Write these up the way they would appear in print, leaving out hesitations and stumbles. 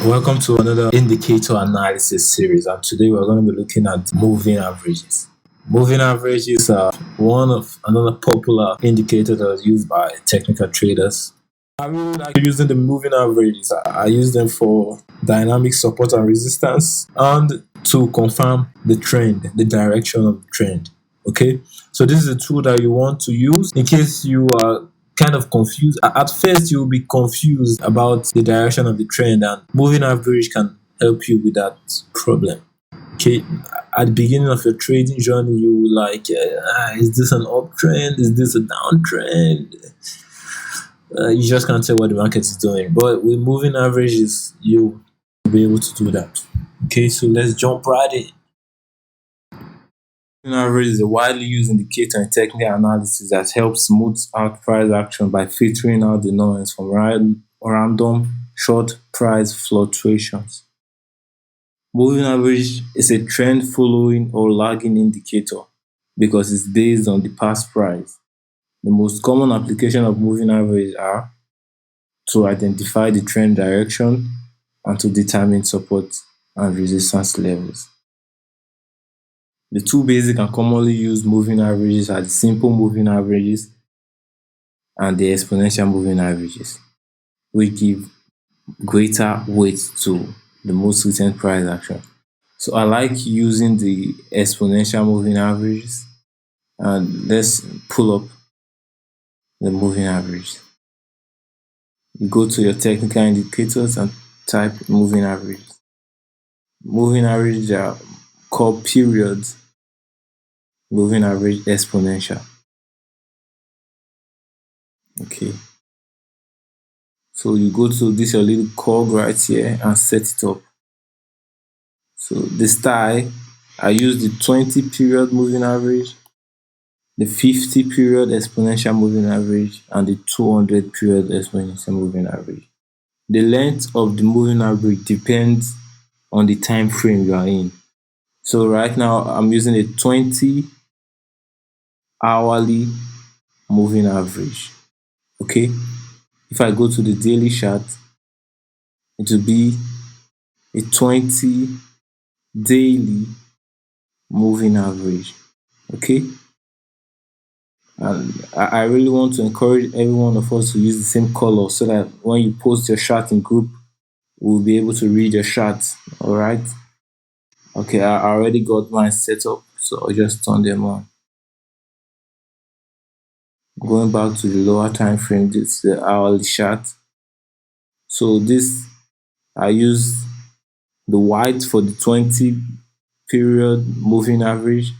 Welcome to another indicator analysis series, and today we're going to be looking at moving averages. Moving averages are one of another popular indicator that is used by technical traders. I really like using the moving averages. I use them for dynamic support and resistance and to confirm the trend, the direction of the trend. Okay, so this is a tool that you want to use in case you are kind of confused. At first, you'll be confused about the direction of the trend, and moving average can help you with that problem. Okay, at the beginning of your trading journey, you will like, is this an uptrend? Is this a downtrend? You just can't tell what the market is doing. But with moving averages, you'll be able to do that. Okay, so let's jump right in. Moving average is a widely used indicator in technical analysis that helps smooth out price action by filtering out the noise from random short price fluctuations. Moving average is a trend following or lagging indicator because it's based on the past price. The most common application of moving average are to identify the trend direction and to determine support and resistance levels. The two basic and commonly used moving averages are the simple moving averages and the exponential moving averages, which give greater weight to the most recent price action. So I like using the exponential moving averages, and let's pull up the moving average. You go to your technical indicators and type moving average. Moving average are called periods. Moving average exponential. Okay. So you go to this your little cog right here and set it up. So the style, I use the 20 period moving average, the 50 period exponential moving average, and the 200 period exponential moving average. The length of the moving average depends on the time frame you are in. So right now I'm using a 20 hourly moving average. Okay, if I go to the daily chart, it will be a 20 daily moving average. Okay, and I really want to encourage every one of us to use the same color so that when you post your chart in group, we'll be able to read your chart. All right. Okay, I already got mine set up, so I'll just turn them on. Going back to the lower time frame, this is the hourly chart. So this, I use the white for the 20 period moving average,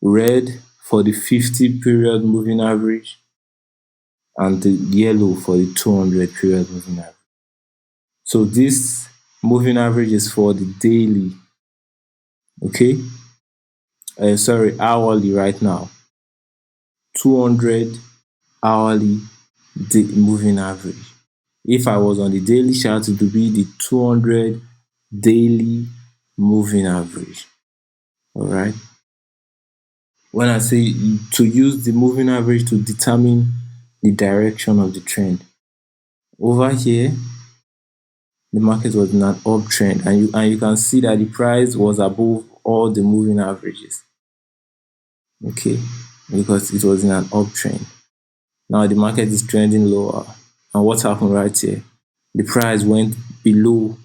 red for the 50 period moving average, and the yellow for the 200 period moving average. So this moving average is for the daily, okay? Hourly right now. 200 hourly moving average. If I was on the daily chart, it would be the 200 daily moving average. All right. When I say to use the moving average to determine the direction of the trend, over here, the market was in an uptrend, and you can see that the price was above all the moving averages. Okay, because it was in an uptrend. Now the market is trending lower, and what happened right here? The price went below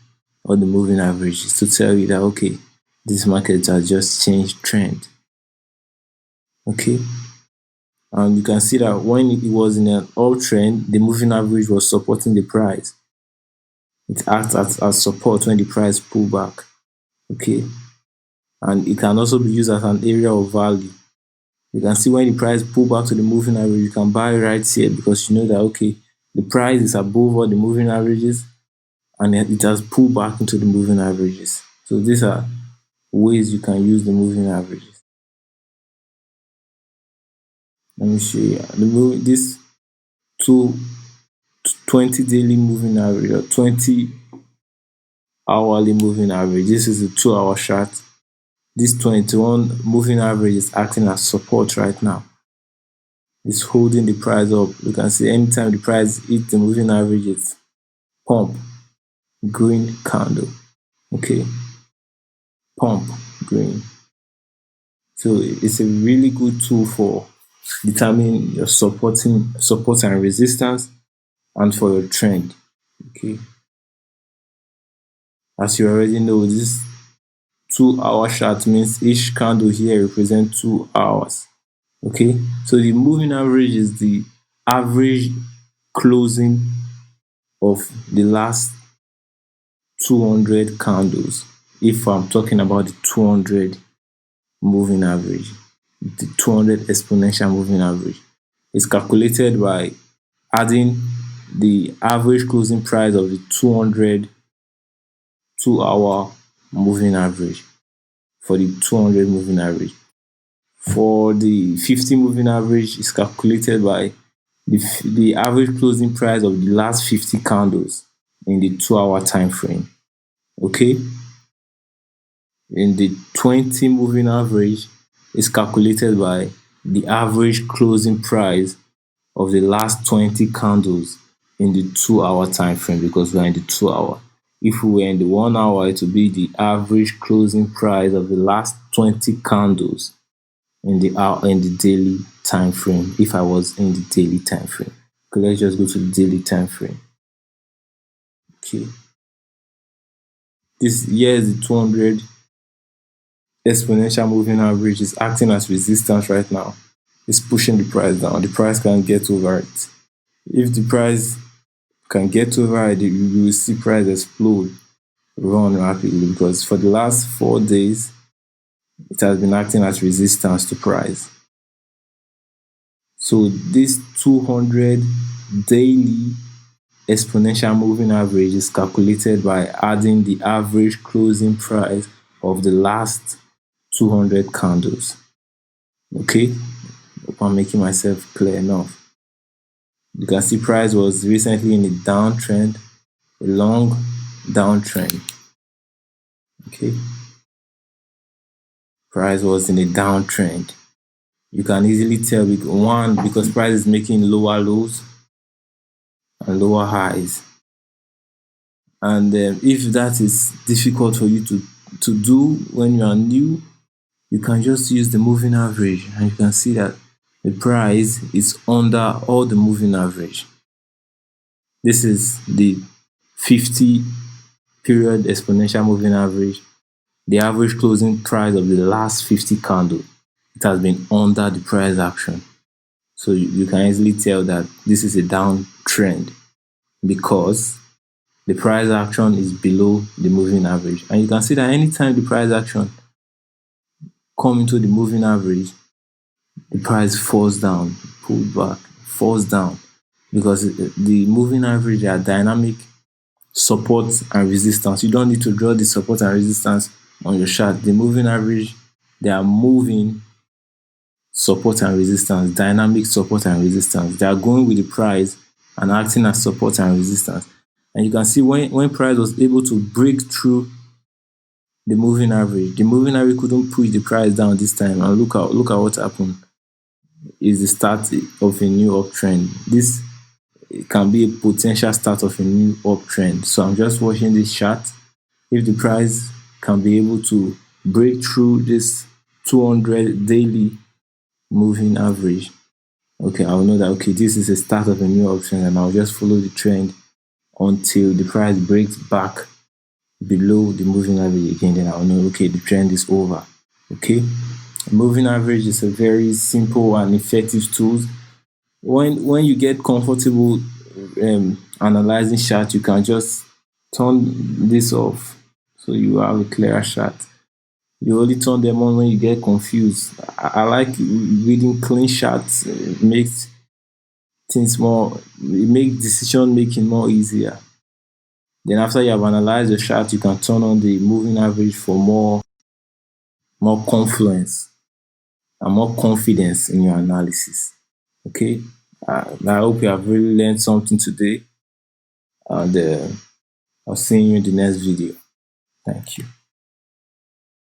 all the moving averages to tell you that okay, this market has just changed trend. Okay, and you can see that when it was in an uptrend, the moving average was supporting the price. It acts as support when the price pull back. Okay, and it can also be used as an area of value. You can see when the price pull back to the moving average, you can buy right here because you know that okay, the price is above all the moving averages and it has pulled back into the moving averages. So these are ways you can use the moving averages. Let me show you this 20 daily moving average or 20 hourly moving average. This is a 2-hour chart. This 21 moving average is acting as support right now. It's holding the price up. You can see anytime the price hits the moving average, it's pump. green candle. Okay, pump green. So it's a really good tool for determining your support and resistance and for your trend. Okay, as you already know, this 2 hour chart means each candle here represents 2 hours. Okay, so the moving average is the average closing of the last 200 candles. If I'm talking about the 200 moving average, the 200 exponential moving average is calculated by adding the average closing price of the 200 2 hour moving average for the 200 moving average. For the 50 moving average is calculated by the average closing price of the last 50 candles in the 2 hour time frame. Okay, in the 20 moving average is calculated by the average closing price of the last 20 candles in the 2 hour time frame, because we're in the 2 hour. If we were in the 1 hour, it would be the average closing price of the last 20 candles in the hour in the daily time frame. If I was in the daily time frame, okay, let's just go to the daily time frame. Okay, this here is the 200 exponential moving average is acting as resistance right now. It's pushing the price down. The price can get over it. If the price can get over it, you will see price explode, run rapidly, because for the last 4 days it has been acting as resistance to price. So this 200 daily exponential moving average is calculated by adding the average closing price of the last 200 candles. Okay, hope I'm making myself clear enough. You can see price was recently in a downtrend, a long downtrend. Okay, price was in a downtrend. You can easily tell because price is making lower lows and lower highs. And if that is difficult for you to do when you are new, you can just use the moving average, and you can see that the price is under all the moving average. This is the 50 period exponential moving average, the average closing price of the last 50 candles. It has been under the price action. So you can easily tell that this is a downtrend because the price action is below the moving average. And you can see that anytime the price action come into the moving average, the price falls down, pulled back, falls down, because the moving average are dynamic support and resistance. You don't need to draw the support and resistance on your chart. The moving average, they are moving support and resistance, dynamic support and resistance. They are going with the price and acting as support and resistance. And you can see when price was able to break through the moving average couldn't push the price down this time. And look at what happened. Is the start of a new uptrend. This can be a potential start of a new uptrend. So I'm just watching this chart. If the price can be able to break through this 200 daily moving average, okay, I'll know that okay, this is a start of a new uptrend, and I'll just follow the trend until the price breaks back below the moving average again. Then I'll know okay, the trend is over. Okay, moving average is a very simple and effective tool. When you get comfortable analyzing chart, you can just turn this off so you have a clearer chart. You only turn them on when you get confused. I like reading clean charts. It makes decision making more easier. Then after you have analyzed the chart, you can turn on the moving average for more confluence and more confidence in your analysis. Okay, I hope you have really learned something today, and I'll see you in the next video. Thank you.